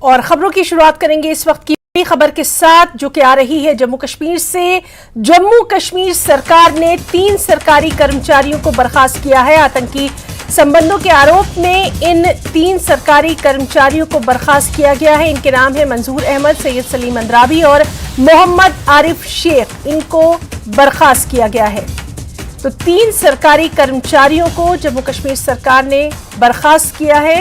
और खबरों की शुरुआत करेंगे इस वक्त की बड़ी खबर के साथ जो कि आ रही है जम्मू कश्मीर से। जम्मू कश्मीर सरकार ने 3 सरकारी कर्मचारियों को बर्खास्त किया है। आतंकी संबंधों के आरोप में इन 3 सरकारी कर्मचारियों को बर्खास्त किया गया है। इनके नाम है मंजूर अहमद, सैयद सलीम अंद्राबी और मोहम्मद आरिफ शेख। इनको बर्खास्त किया गया है। तो 3 सरकारी कर्मचारियों को जम्मू कश्मीर सरकार ने बर्खास्त किया है।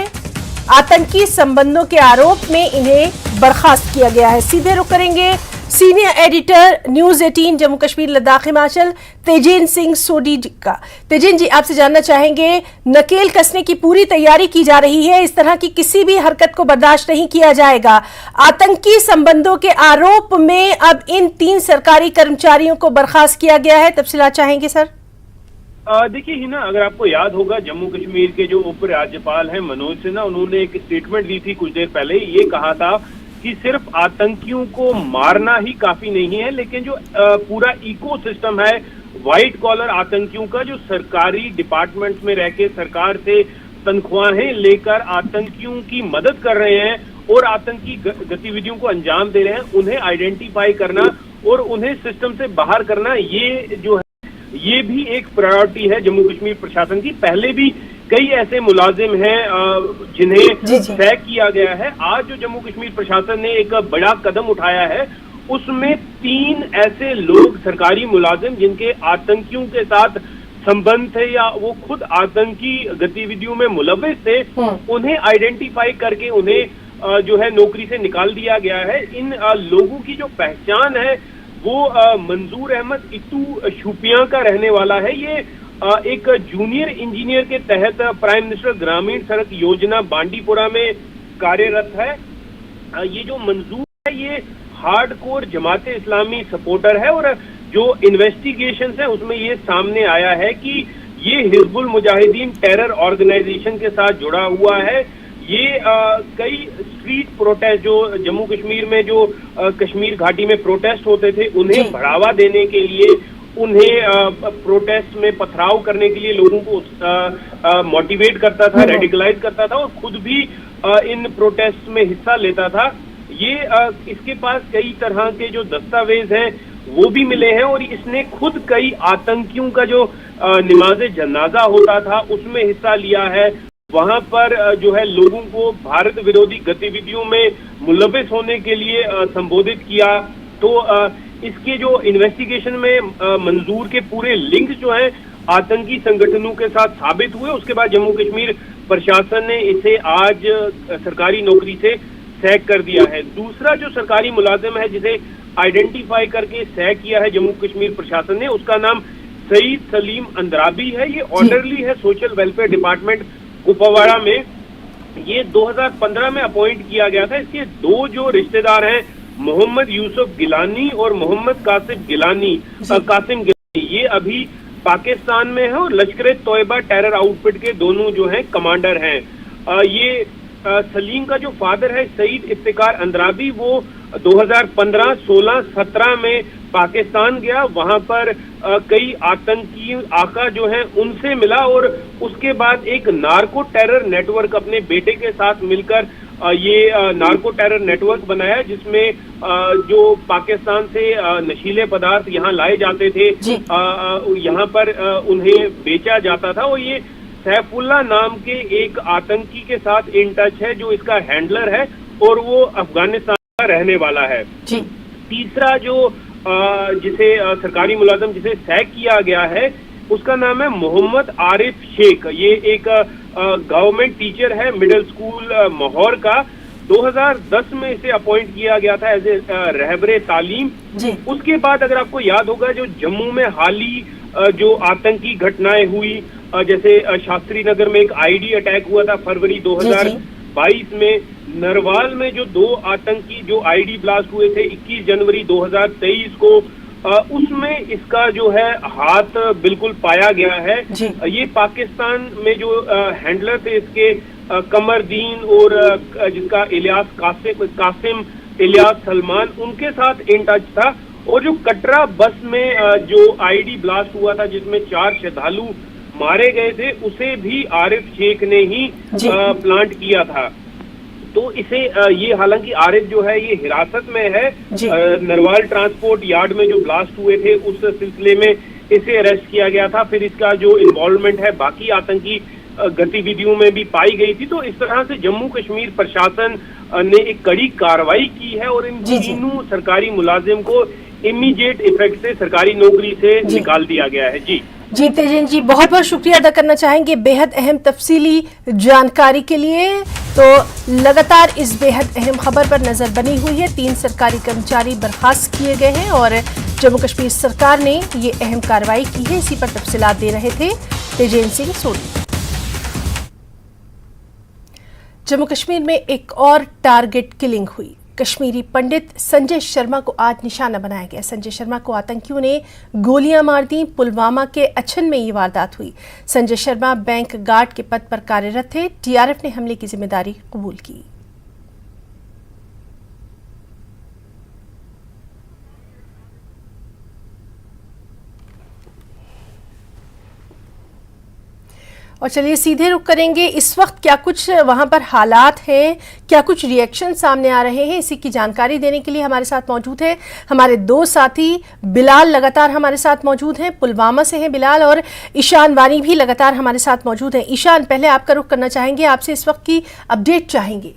आतंकी संबंधों के आरोप में इन्हें बर्खास्त किया गया है। सीधे रुख करेंगे senior editor news 18 Jammu Kashmir Ladakh Himachal Tejin Singh Sodhi ji का। तेजिन जी, आपसे जानना चाहेंगे, नकेल कसने की पूरी तैयारी की जा रही है, इस तरह की किसी भी हरकत को बर्दाश्त नहीं किया जाएगा। आतंकी संबंधों के आरोप में अब इन 3 सरकारी कर्मचारियों को बर्खास्त किया गया है। तफसीलात चाहेंगे सर? देखिए हिना, अगर आपको याद होगा जम्मू कश्मीर के जो उप राज्यपाल हैं मनोज सिन्हा, उन्होंने एक स्टेटमेंट दी थी कुछ देर पहले। ये कहा था कि सिर्फ आतंकियों को मारना ही काफी नहीं है, लेकिन जो पूरा इकोसिस्टम है व्हाइट कॉलर आतंकियों का, जो सरकारी डिपार्टमेंट्स में रह के सरकार से तनख्वाहें लेकर आतंकियों की मदद कर रहे हैं और आतंकी गतिविधियों को अंजाम दे रहे हैं, उन्हें आइडेंटिफाई करना और उन्हें सिस्टम से बाहर करना, ये जो है ये भी एक प्रायोरिटी है जम्मू कश्मीर प्रशासन की। पहले भी कई ऐसे मुलाजिम हैं जिन्हें तय किया गया है। आज जो जम्मू कश्मीर प्रशासन ने एक बड़ा कदम उठाया है, उसमें 3 ऐसे लोग सरकारी मुलाजिम जिनके आतंकियों के साथ संबंध थे या वो खुद आतंकी गतिविधियों में मुलव्विस थे, उन्हें आइडेंटिफाई करके उन्हें जो है नौकरी से निकाल दिया गया है। इन लोगों की जो पहचान है वो मंजूर अहमद इतू शूपिया का रहने वाला है। ये एक जूनियर इंजीनियर के तहत प्राइम मिनिस्टर ग्रामीण सड़क योजना बांडीपुरा में कार्यरत है। ये जो मंजूर है ये हार्डकोर जमाते इस्लामी सपोर्टर है और जो इन्वेस्टिगेशन है उसमें ये सामने आया है कि ये हिजबुल मुजाहिदीन टेरर ऑर्गेनाइजेशन के साथ जुड़ा हुआ है। ये कई स्ट्रीट प्रोटेस्ट जो जम्मू कश्मीर में जो कश्मीर घाटी में प्रोटेस्ट होते थे, उन्हें बढ़ावा देने के लिए, उन्हें प्रोटेस्ट में पथराव करने के लिए लोगों को मोटिवेट करता था, रेडिकलाइज करता था और खुद भी इन प्रोटेस्ट में हिस्सा लेता था। ये इसके पास कई तरह के जो दस्तावेज हैं वो भी मिले हैं और इसने खुद कई आतंकियों का जो नमाज जनाजा होता था उसमें हिस्सा लिया है। वहां पर जो है लोगों को भारत विरोधी गतिविधियों में मुलव्विस होने के लिए संबोधित किया। तो इसके जो इन्वेस्टिगेशन में मंजूर के पूरे लिंक जो हैं आतंकी संगठनों के साथ साबित हुए। उसके बाद जम्मू कश्मीर प्रशासन ने इसे आज सरकारी नौकरी से सैक कर दिया है। दूसरा जो सरकारी मुलाजिम है जिसे आइडेंटिफाई करके सैक किया है जम्मू कश्मीर प्रशासन ने, उसका नाम सईद सलीम अंद्राबी है। ये ऑर्डरली है सोशल वेलफेयर डिपार्टमेंट कुपवाड़ा में। ये 2015 में अपॉइंट किया गया था। इसके 2 जो रिश्तेदार हैं मोहम्मद यूसुफ गिलानी और मोहम्मद कासिम गिलानी, ये अभी पाकिस्तान में है और लश्कर तोयबा टेरर आउटफिट के दोनों जो हैं कमांडर हैं। ये सलीम का जो फादर है सईद इफ्तिकार अंद्राबी, वो 2015, 16, 17 में पाकिस्तान गया। वहां पर कई आतंकी आका जो हैं उनसे मिला और उसके बाद एक नार्को टेरर नेटवर्क अपने बेटे के साथ मिलकर ये नार्को टेरर नेटवर्क बनाया, जिसमें जो पाकिस्तान से नशीले पदार्थ यहाँ लाए जाते थे, यहाँ पर उन्हें बेचा जाता था। और ये सैफुल्ला नाम के एक आतंकी के साथ इन टच है जो इसका हैंडलर है और वो अफगानिस्तान का रहने वाला है। तीसरा जो जिसे सरकारी मुलाजिम जिसे सैक किया गया है उसका नाम है मोहम्मद आरिफ शेख। ये एक गवर्नमेंट टीचर है मिडिल स्कूल माहौर का। 2010 में इसे अपॉइंट किया गया था एज ए रहबरे तालीम। उसके बाद अगर आपको याद होगा जो जम्मू में हाल ही जो आतंकी घटनाएं हुई, जैसे शास्त्री नगर में एक आईडी अटैक हुआ था फरवरी 2022 में, नरवाल में जो 2 आतंकी जो आईडी ब्लास्ट हुए थे 21 जनवरी 2023 को, उसमें इसका जो है हाथ बिल्कुल पाया गया है। ये पाकिस्तान में जो हैंडलर थे इसके कमरदीन और जिसका इलियास कासिम इलियास सलमान, उनके साथ इन टच था। और जो कटरा बस में जो आईडी ब्लास्ट हुआ था जिसमें 4 श्रद्धालु मारे गए थे, उसे भी आरिफ शेख ने ही प्लांट किया था। तो इसे ये हालांकि आरिफ जो है ये हिरासत में है। नरवाल ट्रांसपोर्ट यार्ड में जो ब्लास्ट हुए थे उस सिलसिले में इसे अरेस्ट किया गया था। फिर इसका जो इन्वॉल्वमेंट है बाकी आतंकी गतिविधियों में भी पाई गई थी। तो इस तरह से जम्मू कश्मीर प्रशासन ने एक कड़ी कार्रवाई की है और इन तीनों सरकारी मुलाजिम को इमीडिएट इफेक्ट से सरकारी नौकरी से निकाल दिया गया है। जी तेजन जी, बहुत बहुत शुक्रिया अदा करना चाहेंगे बेहद अहम तफसीली जानकारी के लिए। तो लगातार इस बेहद अहम खबर पर नजर बनी हुई है। 3 सरकारी कर्मचारी बर्खास्त किए गए हैं और जम्मू कश्मीर सरकार ने ये अहम कार्रवाई की है। इसी पर तफसीलात दे रहे थे तेजेन सिंह सोनी। जम्मू कश्मीर में एक और टारगेट किलिंग हुई। कश्मीरी पंडित संजय शर्मा को आज निशाना बनाया गया। संजय शर्मा को आतंकियों ने गोलियां मार दी। पुलवामा के अच्छन में ये वारदात हुई। संजय शर्मा बैंक गार्ड के पद पर कार्यरत थे। टीआरएफ ने हमले की जिम्मेदारी कबूल की। और चलिए सीधे रुख करेंगे इस वक्त क्या कुछ वहां पर हालात हैं, क्या कुछ रिएक्शन सामने आ रहे हैं। इसी की जानकारी देने के लिए हमारे साथ मौजूद है हमारे 2 साथी। बिलाल लगातार हमारे साथ मौजूद हैं, पुलवामा से हैं बिलाल, और ईशान वानी भी लगातार हमारे साथ मौजूद हैं। ईशान, पहले आपका रुख करना चाहेंगे, आपसे इस वक्त की अपडेट चाहेंगे।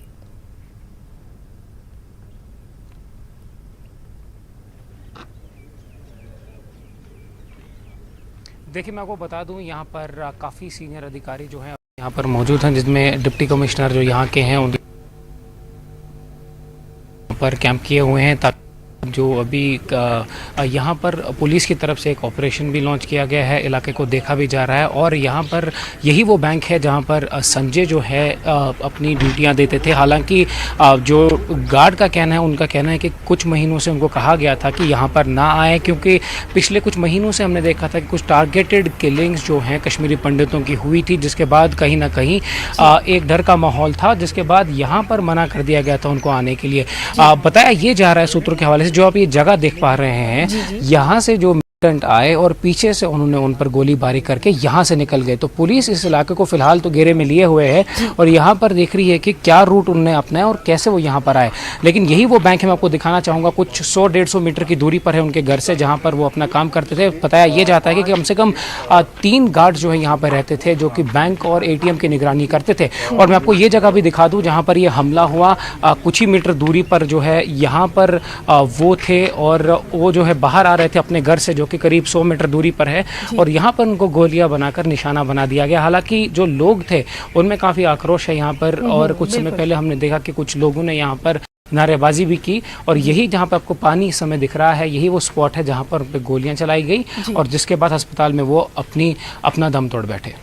देखिए, मैं आपको बता दूं यहाँ पर काफ़ी सीनियर अधिकारी जो हैं यहाँ पर मौजूद हैं, जिसमें डिप्टी कमिश्नर जो यहाँ के हैं उन पर कैंप किए हुए हैं ताकि जो अभी यहाँ पर पुलिस की तरफ से एक ऑपरेशन भी लॉन्च किया गया है। इलाके को देखा भी जा रहा है और यहाँ पर यही वो बैंक है जहाँ पर संजय जो है अपनी ड्यूटियाँ देते थे। हालांकि जो गार्ड का कहना है, उनका कहना है कि कुछ महीनों से उनको कहा गया था कि यहाँ पर ना आए, क्योंकि पिछले कुछ महीनों से हमने देखा था कि कुछ टारगेटेड किलिंग्स जो हैं कश्मीरी पंडितों की हुई थी, जिसके बाद कहीं ना कहीं एक डर का माहौल था, जिसके बाद यहाँ पर मना कर दिया गया था उनको आने के लिए। बताया ये जा रहा है सूत्रों के हवाले से, जो आप ये जगह देख पा रहे हैं, यहाँ से जो मिलिटेंट आए और पीछे से उन्होंने उन पर गोलीबारी करके यहाँ से निकल गए। तो पुलिस इस इलाके को फिलहाल तो घेरे में लिए हुए है और यहाँ पर देख रही है कि क्या रूट उन्होंने अपनाया और कैसे वो यहाँ पर आए। लेकिन यही वो बैंक है, मैं आपको दिखाना चाहूँगा, कुछ 100-150 मीटर की दूरी पर है उनके घर से, जहाँ पर वो अपना काम करते थे। बताया ये जाता है कि कम से कम 3 गार्ड जो है यहाँ पर रहते थे, जो कि बैंक और ATM की निगरानी करते थे। और मैं आपको ये जगह भी दिखा दूँ जहाँ पर ये हमला हुआ, कुछ ही मीटर दूरी पर जो है यहाँ पर वो थे और वो जो है बाहर आ रहे थे अपने घर से, जो कि करीब 100 मीटर दूरी पर है, और यहाँ पर उनको गोलियां बनाकर निशाना बना दिया गया। हालांकि जो लोग थे उनमें काफ़ी आक्रोश है यहाँ पर, और कुछ समय पहले हमने देखा कि कुछ लोगों ने यहाँ पर नारेबाजी भी की। और यही जहाँ पर आपको पानी इस समय दिख रहा है, यही वो स्पॉट है जहाँ पर उन पर गोलियां चलाई गई और जिसके बाद अस्पताल में वो अपना दम तोड़ बैठे।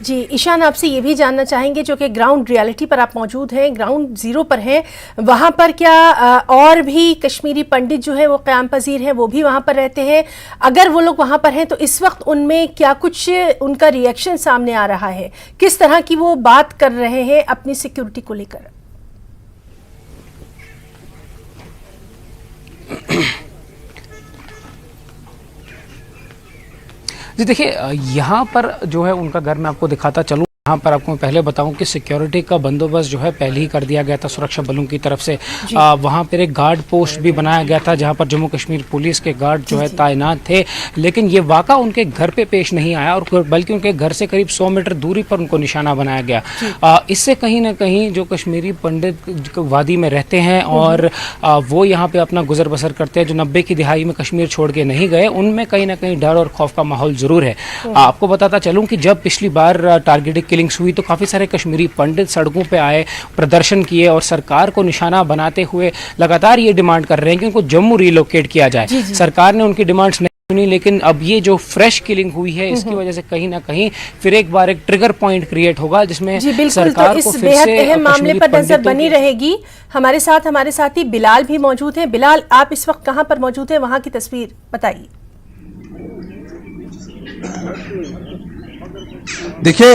जी ईशान, आपसे ये भी जानना चाहेंगे, जो कि ग्राउंड रियलिटी पर आप मौजूद हैं, ग्राउंड जीरो पर हैं, वहाँ पर क्या और भी कश्मीरी पंडित जो है वो क़याम पजीर हैं, वो भी वहाँ पर रहते हैं? अगर वो लोग वहाँ पर हैं तो इस वक्त उनमें क्या कुछ उनका रिएक्शन सामने आ रहा है, किस तरह की वो बात कर रहे हैं अपनी सिक्योरिटी को लेकर? जी देखिए, यहाँ पर जो है उनका घर मैं आपको दिखाता चलूँ। यहाँ पर आपको मैं पहले बताऊं कि सिक्योरिटी का बंदोबस्त जो है पहले ही कर दिया गया था सुरक्षा बलों की तरफ से। वहाँ पर एक गार्ड पोस्ट भी बनाया गया था जहाँ पर जम्मू कश्मीर पुलिस के गार्ड जो है तैनात थे। लेकिन ये वाक़ा उनके घर पे पेश नहीं आया, और बल्कि उनके घर से करीब 100 मीटर दूरी पर उनको निशाना बनाया गया। इससे कहीं ना कहीं जो कश्मीरी पंडित वादी में रहते हैं और वो यहाँ पर अपना गुजर बसर करते हैं, जो 90 की दिहाई में कश्मीर छोड़ के नहीं गए, उनमें कहीं ना कहीं डर और खौफ का माहौल ज़रूर है। आपको बताता चलूँ कि जब पिछली बार टारगेटेड हुई तो काफ़ी सारे कश्मीरी पंडित सड़कों पे आए, प्रदर्शन किए और सरकार को निशाना बनाते हुए लगातार ये डिमांड कर रहे हैं कि उनको जम्मू रिलोकेट किया जाए। सरकार ने उनकी डिमांड्स नहीं सुनी, लेकिन अब ये जो फ्रेश किलिंग हुई है इसकी वजह से कहीं ना कहीं फिर एक बार एक ट्रिगर पॉइंट क्रिएट होगा, जिसमें सरकार को फिर से अहम मामले पर नजर बनी रहेगी। हमारे साथी बिलाल भी मौजूद हैं। बिलाल, आप इस वक्त कहां पर मौजूद हैं, वहां की तस्वीर बताइए। देखिए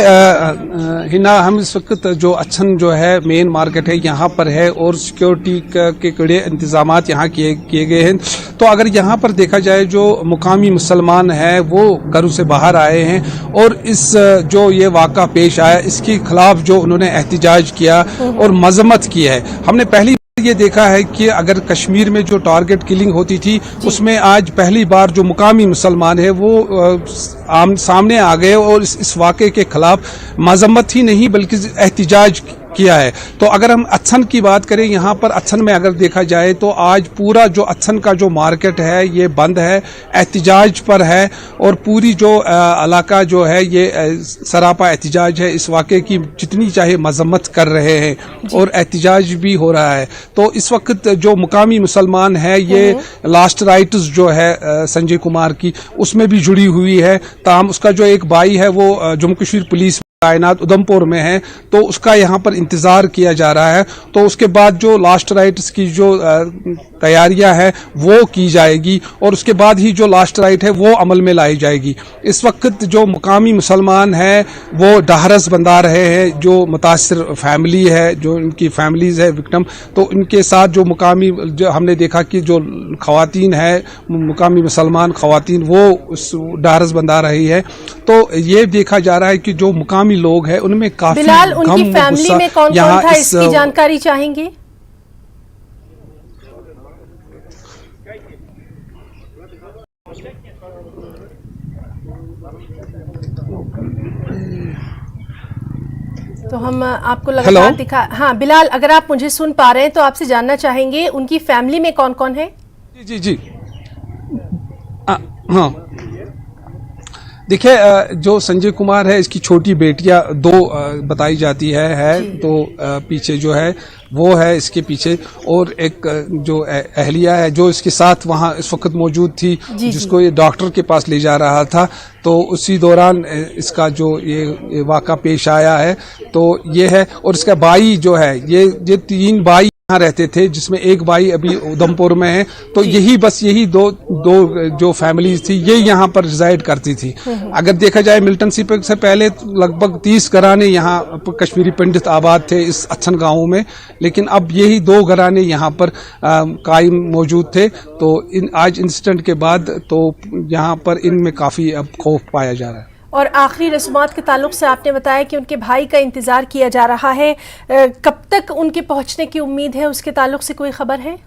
हिना, हम इस वक्त जो अच्छन जो है मेन मार्केट है यहाँ पर है और सिक्योरिटी के कड़े इंतजाम यहाँ किए गए हैं। तो अगर यहाँ पर देखा जाए जो मुकामी मुसलमान है वो घरों से बाहर आए हैं और इस जो ये वाक़ा पेश आया इसके खिलाफ जो उन्होंने एहतिजाज किया और मजम्मत की है। हमने पहली ये देखा है कि अगर कश्मीर में जो टारगेट किलिंग होती थी उसमें आज पहली बार जो मुकामी मुसलमान है वो सामने आ गए और इस वाक़े के खिलाफ मजम्मत ही नहीं बल्कि एहतिजाज किया है। तो अगर हम अच्छन की बात करें, यहाँ पर अच्छन में अगर देखा जाए तो आज पूरा जो अच्छन का जो मार्केट है ये बंद है, एहतिजाज पर है और पूरी जो इलाका जो है ये सरापा एहतिजाज है। इस वाक़े की जितनी चाहे मजम्मत कर रहे हैं और एहतिजाज भी हो रहा है। तो इस वक्त जो मुकामी मुसलमान है ये लास्ट राइट्स जो है संजय कुमार की उसमें भी जुड़ी हुई है। ताहम उसका जो एक भाई है वो जम्मू कश्मीर पुलिस तैनात उधमपुर में है तो उसका यहाँ पर इंतजार किया जा रहा है। तो उसके बाद जो लास्ट राइट्स की जो तैयारियां हैं वो की जाएगी और उसके बाद ही जो लास्ट राइट है वो अमल में लाई जाएगी। इस वक्त जो मुकामी मुसलमान है वो डहरस बंधा रहे हैं, जो मुतासिर फैमिली है, जो इनकी फैमिलीज है विक्टिम, तो इनके साथ जो मुकामी जो हमने देखा कि जो खवातीन है मुकामी मुसलमान खवातीन वो उस डहरस बंधा रही है। तो ये देखा जा रहा है कि जो मुकामी लोग हैं उनमें काफी बिलाल, उनकी फैमिली में कौन कौन था इसकी जानकारी चाहेंगे? तो हम आपको लगातार दिखा। हाँ बिलाल, अगर आप मुझे सुन पा रहे हैं तो आपसे जानना चाहेंगे उनकी फैमिली में कौन कौन है? जी जी हाँ, देखिए जो संजय कुमार है इसकी छोटी बेटियां दो बताई जाती है तो पीछे जो है वो है इसके पीछे और एक जो अहलिया है जो इसके साथ वहाँ इस वक्त मौजूद थी जिसको ये डॉक्टर के पास ले जा रहा था। तो उसी दौरान इसका जो ये वाक़ा पेश आया है। तो ये है और इसका भाई जो है ये तीन भाई यहाँ रहते थे जिसमें एक भाई अभी उधमपुर में है। तो यही दो जो फैमिलीज थी ये यहाँ पर रिजाइड करती थी। अगर देखा जाए मिल्टन से पहले लगभग 30 घराने यहाँ कश्मीरी पंडित आबाद थे इस अच्छन गाँव में, लेकिन अब यही 2 घराने यहाँ पर कायम मौजूद थे। तो आज इंसिडेंट के बाद तो यहाँ पर इनमें काफी अब खौफ पाया जा रहा है। और आखिरी रस्मात के ताल्लुक से आपने बताया कि उनके भाई का इंतजार किया जा रहा है, कब तक उनके पहुंचने की उम्मीद है, उसके ताल्लुक से कोई खबर है?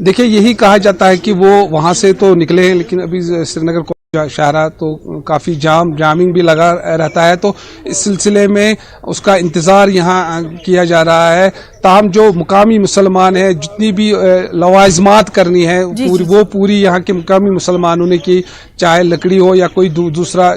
देखिए यही कहा जाता है कि वो वहां से तो निकले हैं लेकिन अभी श्रीनगर को शहरा तो काफी जामिंग भी लगा रहता है। तो इस सिलसिले में उसका इंतजार यहाँ किया जा रहा है। ताहम जो मुकामी मुसलमान है जितनी भी लवाजमात करनी है वो पूरी यहाँ के मुकामी मुसलमानों ने की, चाहे लकड़ी हो या कोई दूसरा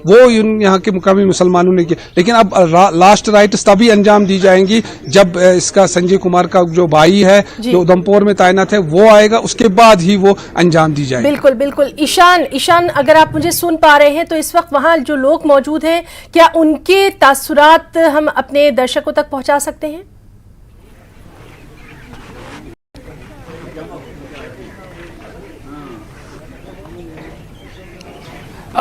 वो यहाँ के मुकामी मुसलमानों ने की। लेकिन अब लास्ट राइट्स तभी अंजाम दी जाएंगी जब इसका संजय कुमार का जो भाई है जो उधमपुर में तैनात है वो आएगा, उसके बाद ही वो अंजाम दी जाएगी। बिल्कुल बिल्कुल। ईशान, अगर आप मुझे सुन पा रहे हैं तो इस वक्त वहाँ जो लोग मौजूद हैं क्या उनके तासुरात हम अपने दर्शकों तक पहुँचा सकते हैं?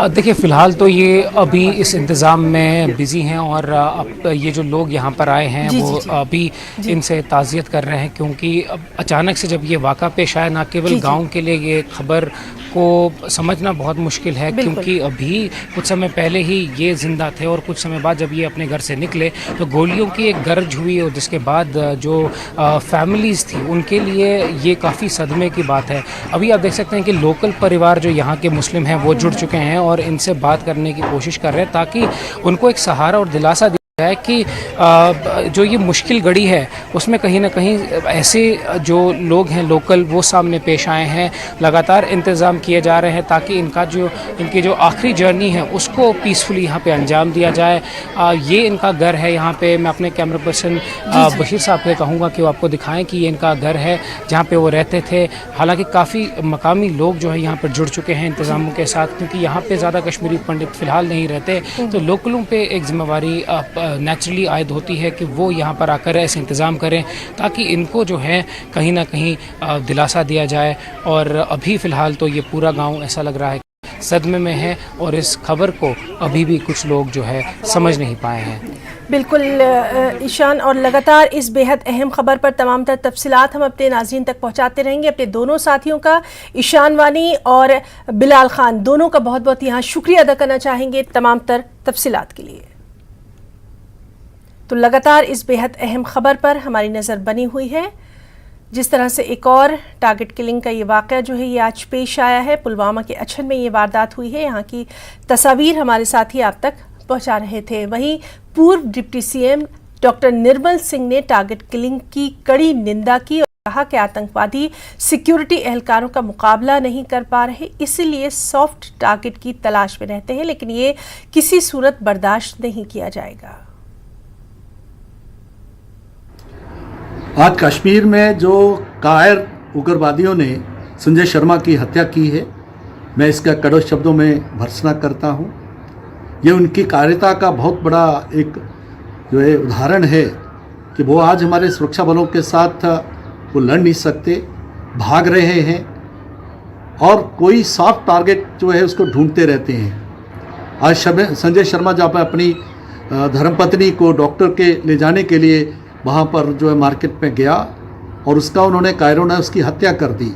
देखिए फ़िलहाल तो ये अभी इस इंतज़ाम में बिज़ी हैं और अब ये जो लोग यहाँ पर आए हैं वो अभी इनसे ताज़ियत कर रहे हैं क्योंकि अचानक से जब ये वाक़ा पेश आया ना केवल गांव के लिए ये खबर को समझना बहुत मुश्किल है क्योंकि अभी कुछ समय पहले ही ये ज़िंदा थे और कुछ समय बाद जब ये अपने घर से निकले तो गोलियों की एक गरज हुई और जिसके बाद जो फैमिलीज़ थी उनके लिए ये काफ़ी सदमे की बात है। अभी आप देख सकते हैं कि लोकल परिवार जो यहाँ के मुस्लिम हैं वो जुड़ चुके हैं और इनसे बात करने की कोशिश कर रहे हैं ताकि उनको एक सहारा और दिलासा है कि जो ये मुश्किल घड़ी है उसमें कहीं ना कहीं ऐसे जो लोग हैं लोकल वो सामने पेश आए हैं। लगातार इंतज़ाम किए जा रहे हैं ताकि इनकी जो आखिरी जर्नी है उसको पीसफुली यहाँ पे अंजाम दिया जाए। ये इनका घर है। यहाँ पे मैं अपने कैमरा पर्सन बशीर साहब से कहूँगा कि वो आपको दिखाएं कि ये इनका घर है जहाँ पे वो रहते थे। हालांकि काफ़ी मकामी लोग जो है यहाँ पर जुड़ चुके हैं इंतज़ामों के साथ क्योंकि यहाँ पे ज़्यादा कश्मीरी पंडित फ़िलहाल नहीं रहते तो लोकलों पे एक जिम्मेवारी नेचुरली आयद होती है कि वो यहाँ पर आकर ऐसे इंतज़ाम करें ताकि इनको जो है कहीं ना कहीं दिलासा दिया जाए। और अभी फ़िलहाल तो ये पूरा गांव ऐसा लग रहा है सदमे में है और इस खबर को अभी भी कुछ लोग जो है समझ नहीं पाए हैं। बिल्कुल ईशान, और लगातार इस बेहद अहम खबर पर तमाम तर तफसीलात हम अपने नाज़रीन तक पहुंचाते रहेंगे। अपने दोनों साथियों का, ईशान वानी और बिलाल खान, दोनों का बहुत बहुत यहाँ शुक्रिया अदा करना चाहेंगे तमाम तर तफसीलात के लिए। तो लगातार इस बेहद अहम खबर पर हमारी नज़र बनी हुई है। जिस तरह से एक और टारगेट किलिंग का ये वाक़या जो है ये आज पेश आया है, पुलवामा के अछन में ये वारदात हुई है। यहाँ की तस्वीर हमारे साथी आप तक पहुँचा रहे थे। वहीं पूर्व deputy CM doctor Nirmal Singh ने टारगेट किलिंग की कड़ी निंदा की और कहा कि आतंकवादी सिक्योरिटी एहलकारों का मुकाबला नहीं कर पा रहे, इसीलिए सॉफ्ट टारगेट की तलाश में रहते हैं, लेकिन ये किसी सूरत बर्दाश्त नहीं किया जाएगा। आज कश्मीर में जो कायर उग्रवादियों ने संजय शर्मा की हत्या की है, मैं इसका कड़वे शब्दों में भर्त्सना करता हूँ। ये उनकी कायरता का बहुत बड़ा एक जो है उदाहरण है कि वो आज हमारे सुरक्षा बलों के साथ वो लड़ नहीं सकते, भाग रहे हैं और कोई सॉफ्ट टारगेट जो है उसको ढूंढते रहते हैं। आज संजय शर्मा जब अपनी धर्मपत्नी को डॉक्टर के ले जाने के लिए वहाँ पर जो है मार्केट में गया और उसका उन्होंने कायरों ने उसकी हत्या कर दी।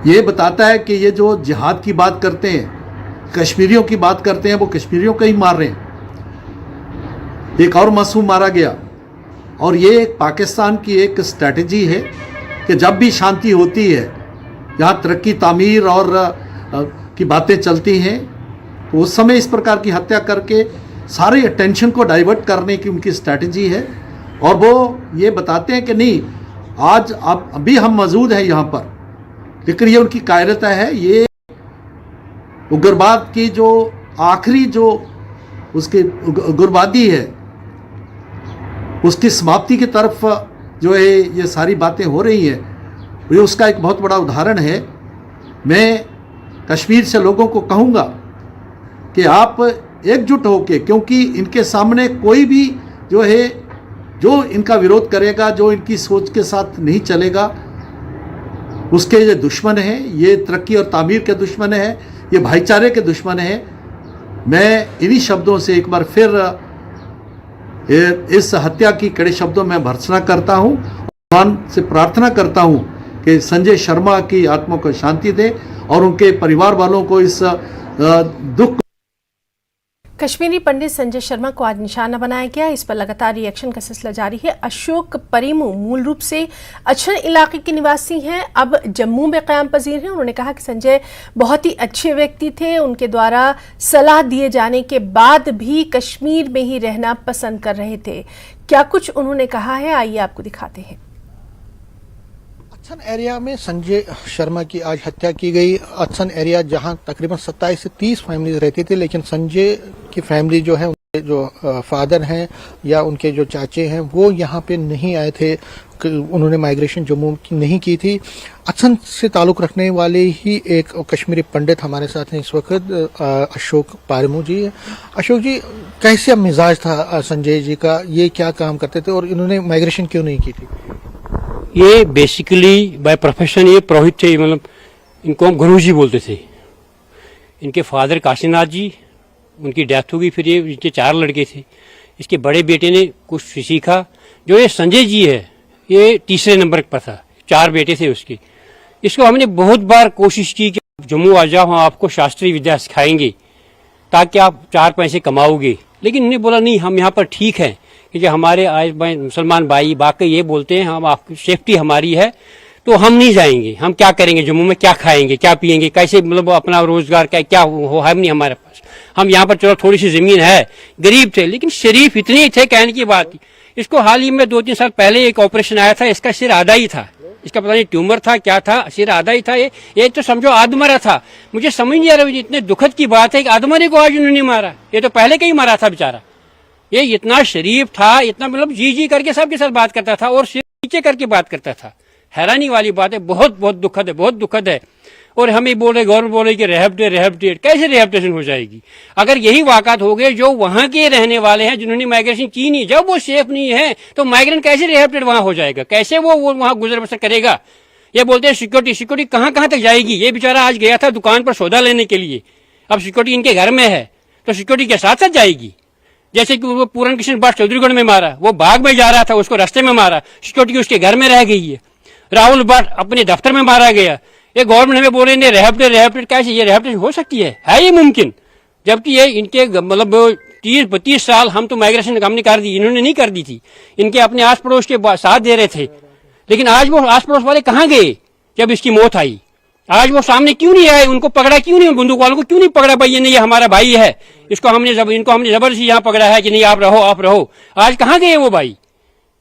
ये बताता है कि ये जो जिहाद की बात करते हैं, कश्मीरियों की बात करते हैं, वो कश्मीरियों को ही मार रहे हैं। एक और मासूम मारा गया और ये पाकिस्तान की एक स्ट्रैटेजी है कि जब भी शांति होती है, यहाँ तरक्की तामीर और की बातें चलती हैं, तो उस समय इस प्रकार की हत्या करके सारे अटेंशन को डाइवर्ट करने की उनकी स्ट्रैटेजी है। और वो ये बताते हैं कि नहीं, आज अब अभी हम मौजूद हैं यहाँ पर, लेकिन ये उनकी कायरता है। ये उग्रवाद की जो आखिरी जो उसकी उग्रवादी है, उसकी समाप्ति की तरफ जो है ये सारी बातें हो रही हैं, ये उसका एक बहुत बड़ा उदाहरण है। मैं कश्मीर से लोगों को कहूँगा कि आप एकजुट होके, क्योंकि इनके सामने कोई भी जो है जो इनका विरोध करेगा, जो इनकी सोच के साथ नहीं चलेगा, उसके ये दुश्मन हैं। ये तरक्की और तामीर के दुश्मन हैं, ये भाईचारे के दुश्मन हैं। मैं इन्हीं शब्दों से एक बार फिर इस हत्या की कड़े शब्दों में भर्त्सना करता हूँ, भगवान से प्रार्थना करता हूँ कि संजय शर्मा की आत्मा को शांति दे और उनके परिवार वालों को इस दुख। कश्मीरी पंडित संजय शर्मा को आज निशाना बनाया गया, इस पर लगातार रिएक्शन का सिलसिला जारी है। अशोक परिमू मूल रूप से अछन इलाके के निवासी हैं, अब जम्मू में क़याम पजीर हैं। उन्होंने कहा कि संजय बहुत ही अच्छे व्यक्ति थे, उनके द्वारा सलाह दिए जाने के बाद भी कश्मीर में ही रहना पसंद कर रहे थे। क्या कुछ उन्होंने कहा है, आइए आपको दिखाते हैं। अछन एरिया में संजय शर्मा की आज हत्या की गई। अछन एरिया जहां तकरीबन 27 से 30 फैमिलीज रहती थी, लेकिन संजय की फैमिली जो है, उनके जो फादर हैं या उनके जो चाचे हैं, वो यहाँ पे नहीं आए थे। उन्होंने माइग्रेशन जम्मू की नहीं की थी। अछन से ताल्लुक रखने वाले ही एक कश्मीरी पंडित हमारे साथ हैं इस वक्त, अशोक पारमू जी। अशोक जी, कैसे मिजाज था संजय जी का, ये क्या काम करते थे और इन्होंने माइग्रेशन क्यों नहीं की थी? ये बेसिकली बाय प्रोफेशन ये पुरोहित थे, मतलब इनको हम गुरुजी बोलते थे। इनके फादर काशीनाथ जी, उनकी डेथ हो गई, फिर ये इनके 4 लड़के थे। इसके बड़े बेटे ने कुछ सीखा। जो ये संजय जी है, ये तीसरे नंबर पर था, 4 बेटे थे उसके। इसको हमने बहुत बार कोशिश की कि जम्मू आ जाओ, हम आपको शास्त्रीय विद्या सिखाएंगे ताकि आप 4 पैसे कमाओगे, लेकिन उन्होंने बोला नहीं, हम यहाँ पर ठीक है, क्योंकि हमारे आज मुसलमान भाई बाकी ये बोलते हैं हम आपकी सेफ्टी हमारी है, तो हम नहीं जाएंगे। हम क्या करेंगे जम्मू में, क्या खाएंगे, क्या पिएंगे, कैसे मतलब अपना रोजगार क्या हो है नहीं हमारे पास। हम यहाँ पर चलो थोड़ी सी जमीन है, गरीब थे लेकिन शरीफ इतने थे, कहने की बात। इसको हाल ही में 2-3 साल पहले एक ऑपरेशन आया था, इसका सिर आधा ही था, इसका पता नहीं ट्यूमर था क्या था, सिर आधा ही था। ये तो समझो आधमरा था। मुझे समझ नहीं आ रहा, इतने दुखद की बात है कि आधमरे को आज उन्होंने मारा, ये तो पहले का ही मारा था बेचारा। ये इतना शरीफ था, इतना मतलब जी करके सबके साथ बात करता था और सिर नीचे करके बात करता था। हैरानी वाली बात है, बहुत बहुत दुखद है, बहुत दुखद है। और हमें बोल रहे, गवर्नमेंट बोल रही कि रिहेबिलिटेट, कैसे रिहेबिलिटेशन हो जाएगी? अगर यही वाकत हो गए, जो वहां के रहने वाले हैं जिन्होंने माइग्रेशन की नहीं, जब वो सेफ नहीं है तो माइग्रेंट कैसे रिहेबिलिटेट वहां हो जाएगा? कैसे वो वहां गुजर बसर करेगा? ये बोलते हैं सिक्योरिटी, सिक्योरिटी कहाँ कहाँ तक जाएगी। ये बेचारा आज गया था दुकान पर सौदा लेने के लिए, अब सिक्योरिटी इनके घर में है तो सिक्योरिटी के साथ साथ जाएगी। जैसे कि वो पूरन कृष्ण भट्ट चौधरीगढ़ में मारा, वो बाग में जा रहा था, उसको रास्ते में मारा, सिक्योरिटी उसके घर में रह गई है। राहुल भट्ट अपने दफ्तर में मारा गया। ये गवर्नमेंट हमें बोल रहे हैं रेहबिलिटेट कैसे, ये रेहबिलिटेशन हो सकती है ये मुमकिन? जबकि ये इनके मतलब 30-32 साल हम तो माइग्रेशन हमने कर दी, इन्होंने नहीं कर दी थी। इनके अपने आस पड़ोस के साथ दे रहे थे, लेकिन आज वो आस पड़ोस वाले कहाँ गए जब इसकी मौत आई? आज वो सामने क्यों नहीं आए? उनको पकड़ा क्यों नहीं? बंदूक वालों को क्यों नहीं पकड़ा? भाई ये नहीं, ये हमारा भाई है, इनको हमने जबरदस्ती यहाँ पकड़ा है कि नहीं आप रहो। आज कहाँ गए वो भाई?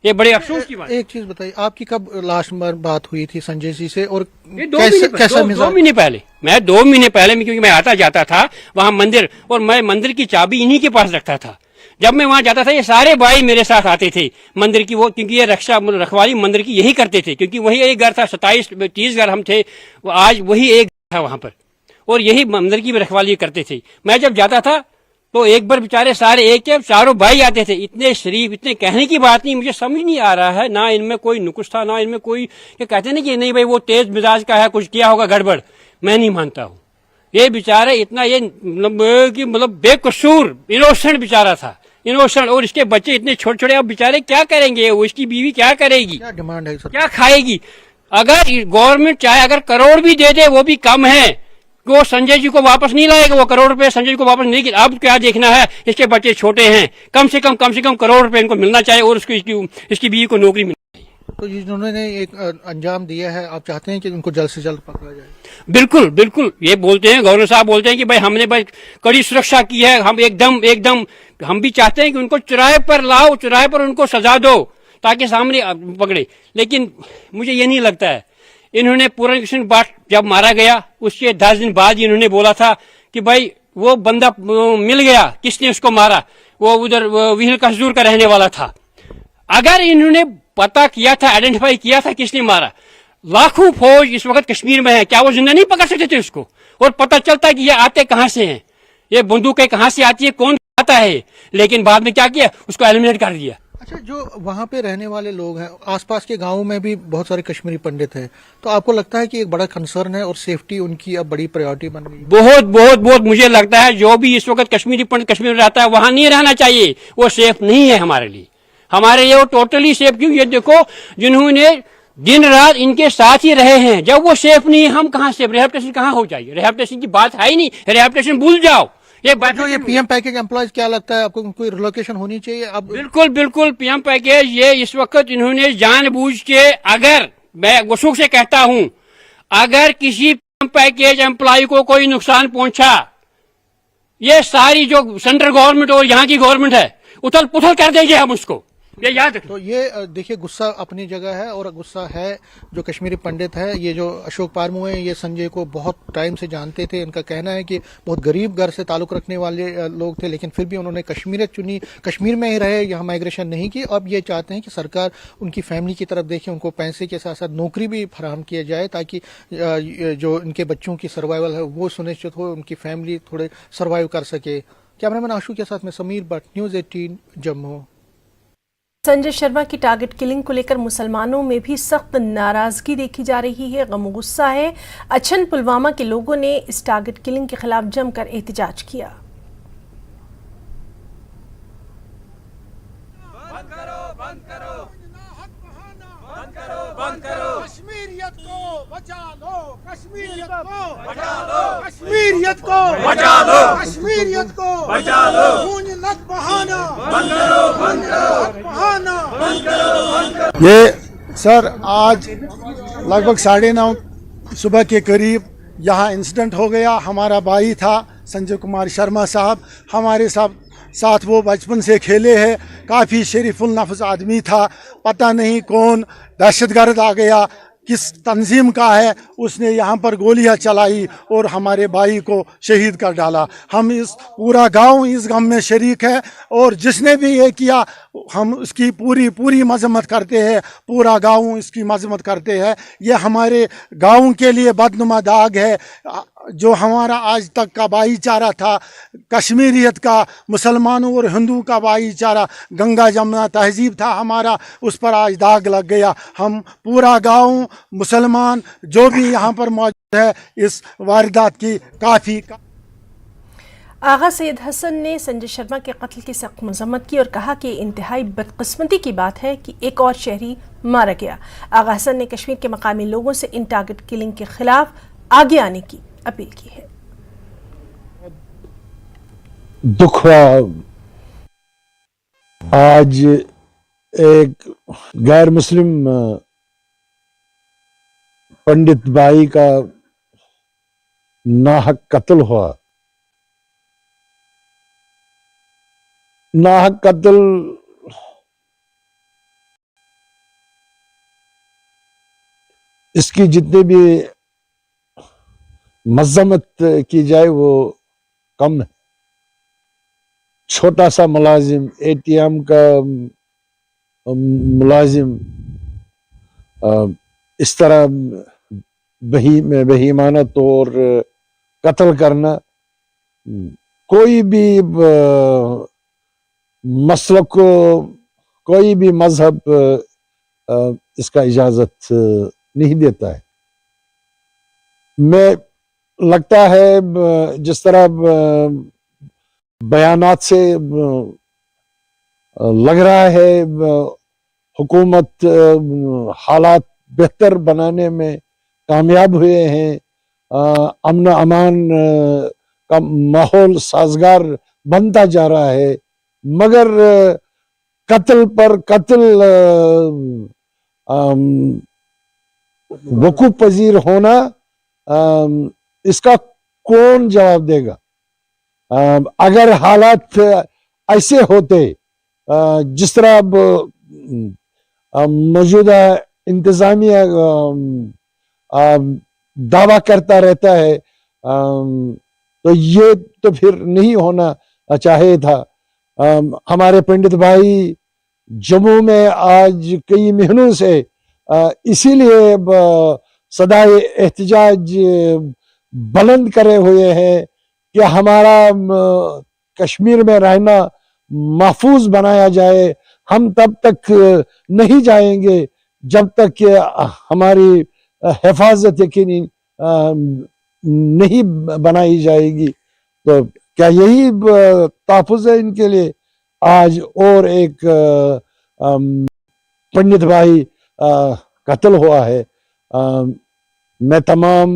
ये बड़े अफसोस की बात। एक चीज बताइए, आपकी कब लास्ट बार बात हुई थी संजय जी से, और कैसा 2 महीने पहले, मैं 2 महीने पहले क्योंकि मैं आता जाता था वहां मंदिर, और मैं मंदिर की चाबी इन्हीं के पास रखता था। जब मैं वहां जाता था ये सारे भाई मेरे साथ आते थे मंदिर की, वो क्योंकि ये रखवाली मंदिर की यही करते थे, क्योंकि वही एक घर था, 27-30 घर हम थे, आज वही एक था वहां पर, और यही मंदिर की भी रखवाली करते थे। मैं जब जाता था तो एक बार बेचारे सारे एक के चारों भाई आते थे, इतने शरीफ, इतने कहने की बात नहीं, मुझे समझ नहीं आ रहा है, ना इनमें कोई नुक्स था, ना इनमें कोई, ये कहते नहीं कि नहीं भाई वो तेज मिजाज का है, कुछ किया होगा गड़बड़, मैं नहीं मानता हूँ। ये बेचारे इतना ये मतलब बेकसूर इनोसेंट बेचारा था, इनोसेंट, और इसके बच्चे इतने छोटे छोटे, अब बेचारे क्या करेंगे? वो इसकी बीवी क्या करेगी? क्या डिमांड है सर? क्या खाएगी? अगर गवर्नमेंट चाहे अगर करोड़ भी दे दे वो भी कम है, वो संजय जी को वापस नहीं लाएगा, वो करोड़ रुपए संजय जी को वापस नहीं। अब क्या देखना है, इसके बच्चे छोटे हैं, कम से कम करोड़ रुपए इनको मिलना चाहिए, और उसको इसकी बीवी को नौकरी मिलनी चाहिए। तो जिन्होंने एक अंजाम दिया है, आप चाहते हैं कि उनको जल्द से जल्द पकड़ा जाए? बिल्कुल बिल्कुल, ये बोलते हैं गवर्नर साहब बोलते हैं कि भाई हमने भाई कड़ी सुरक्षा की है, हम एकदम हम भी चाहते हैं कि उनको चौराहे पर लाओ, चौराहे पर उनको सजा दो ताकि सामने पकड़े। लेकिन मुझे ये नहीं लगता है, इन्होंने पूरन कृष्ण भट्ट जब मारा गया उसके 10 दिन बाद इन्होंने बोला था कि भाई वो बंदा मिल गया, किसने उसको मारा, वो उधर विहिल कसदूर का रहने वाला था। अगर इन्होंने पता किया था, आइडेंटिफाई किया था किसने मारा, लाखों फौज इस वक्त कश्मीर में है, क्या वो जिंदा नहीं पकड़ सकते थे उसको? और पता चलता है कि ये आते कहां से हैं, ये बंदूकें कहां से आती है, कौन आता है, लेकिन बाद में क्या किया, उसको एलिमिनेट कर दिया। अच्छा, जो वहाँ पे रहने वाले लोग हैं, आसपास के गांवों में भी बहुत सारे कश्मीरी पंडित हैं, तो आपको लगता है कि एक बड़ा कंसर्न है और सेफ्टी उनकी अब बड़ी प्रायोरिटी बन गई? बहुत मुझे लगता है जो भी इस वक्त कश्मीरी पंडित कश्मीर में रहता है वहां नहीं रहना चाहिए, वो सेफ नहीं है हमारे लिए। हमारे लिए वो टोटली सेफ क्यों? ये देखो जिन्होंने दिन रात इनके साथ ही रहे हैं, जब वो सेफ नहीं है हम कहां सेफ? रिहैबिलिटेशन कहां हो जाएगी? रिहैबिलिटेशन की बात है ही नहीं, रिहैबिलिटेशन भूल जाओ। ये बात जो ये पीएम पैकेज एम्प्लॉयज, क्या लगता है आपको कोई रिलोकेशन होनी चाहिए अब? बिल्कुल पीएम पैकेज, ये इस वक्त इन्होंने जानबूझ के, अगर मैं वसूख से कहता हूं, अगर किसी पीएम पैकेज एम्प्लॉय को कोई नुकसान पहुंचा, ये सारी जो सेंट्रल गवर्नमेंट और यहाँ की गवर्नमेंट है उथल पुथल कर देंगे हम उसको, ये याद रखो। तो ये देखिए, गुस्सा अपनी जगह है, और गुस्सा है जो कश्मीरी पंडित है, ये जो अशोक पारमू है, ये संजय को बहुत टाइम से जानते थे। इनका कहना है कि बहुत गरीब घर से ताल्लुक रखने वाले लोग थे, लेकिन फिर भी उन्होंने कश्मीरियत चुनी, कश्मीर में ही रहे, यहाँ माइग्रेशन नहीं की। अब ये चाहते हैं कि सरकार उनकी फैमिली की तरफ देखे, उनको पैसे के साथ साथ नौकरी भी फराहम किया जाए, ताकि जो इनके बच्चों की सर्वाइवल है वो सुनिश्चित हो, उनकी फैमिली थोड़े सर्वाइव कर सके। कैमरामैन आशु के साथ में समीर भट्ट, न्यूज़ 18 जम्मू। संजय शर्मा की टारगेट किलिंग को लेकर मुसलमानों में भी सख्त नाराजगी देखी जा रही है, गम गुस्सा है। अच्छन पुलवामा के लोगों ने इस टारगेट किलिंग के खिलाफ जमकर एहतजाज किया। बंद करो, कश्मीरियत को बचा लो, कश्मीरियत को बचा लो, कश्मीरियत को बचा लो, कश्मीरियत को बचा लो, खून मत बहाना, बंद करो, बहाना, बंद करो। ये सर आज लगभग 9:30 सुबह के करीब यहाँ इंसिडेंट हो गया। हमारा भाई था संजय कुमार शर्मा साहब, हमारे साथ वो बचपन से खेले हैं, काफ़ी शरीफुल नफ्स आदमी था। पता नहीं कौन दहशतगर्द आ गया, किस तंजीम का है, उसने यहाँ पर गोलियाँ चलाई और हमारे भाई को शहीद कर डाला। हम इस पूरा गांव इस गम में शरीक है, और जिसने भी ये किया हम उसकी पूरी मजम्मत करते हैं, पूरा गांव इसकी मजम्मत करते हैं। ये हमारे गांव के लिए बदनुमा दाग है। जो हमारा आज तक का भाईचारा था, कश्मीरियत का, मुसलमानों और हिंदू का भाईचारा, गंगा जमुना तहजीब था हमारा, उस पर आज दाग लग गया। हम पूरा गांव मुसलमान जो भी यहाँ पर मौजूद है इस वारदात की काफ़ी आगा सैयद हसन ने संजय शर्मा के कत्ल की सख्त मजम्मत की और कहा कि इंतहाई बदकिस्मती की बात है कि एक और शहरी मारा गया। आगा हसन ने कश्मीर के मकामी लोगों से इन टारगेट किलिंग के खिलाफ आगे आने की अपील की है। दुख आज एक गैर मुस्लिम पंडित भाई का नाहक कत्ल हुआ। नाहक कत्ल इसकी जितनी भी मजम्मत की जाए वो कम है। छोटा सा मुलाजिम, एटीएम का मुलाजिम इस तरह बेईमाना तौर कत्ल करना, कोई भी मसलक को, कोई भी मजहब इसका इजाजत नहीं देता है। मैं लगता है जिस तरह बयानात से लग रहा है हुकूमत हालात बेहतर बनाने में कामयाब हुए हैं, अमन अमान का माहौल साजगार बनता जा रहा है, मगर कत्ल पर कत्ल वकूफ पजीर होना, इसका कौन जवाब देगा? अगर हालात ऐसे होते जिस तरह अब मौजूदा इंतजामिया दावा करता रहता है, तो ये तो फिर नहीं होना चाहिए था। हमारे पंडित भाई जम्मू में आज कई महीनों से इसीलिए सदाए एहतजाज बुलंद करे हुए हैं कि हमारा कश्मीर में रहना महफूज बनाया जाए। हम तब तक नहीं जाएंगे जब तक कि हमारी हिफाजत यकीनी नहीं बनाई जाएगी। तो क्या यही तहफ़्फ़ुज़ है इनके लिए? आज और एक पंडित भाई कत्ल हुआ है। मैं तमाम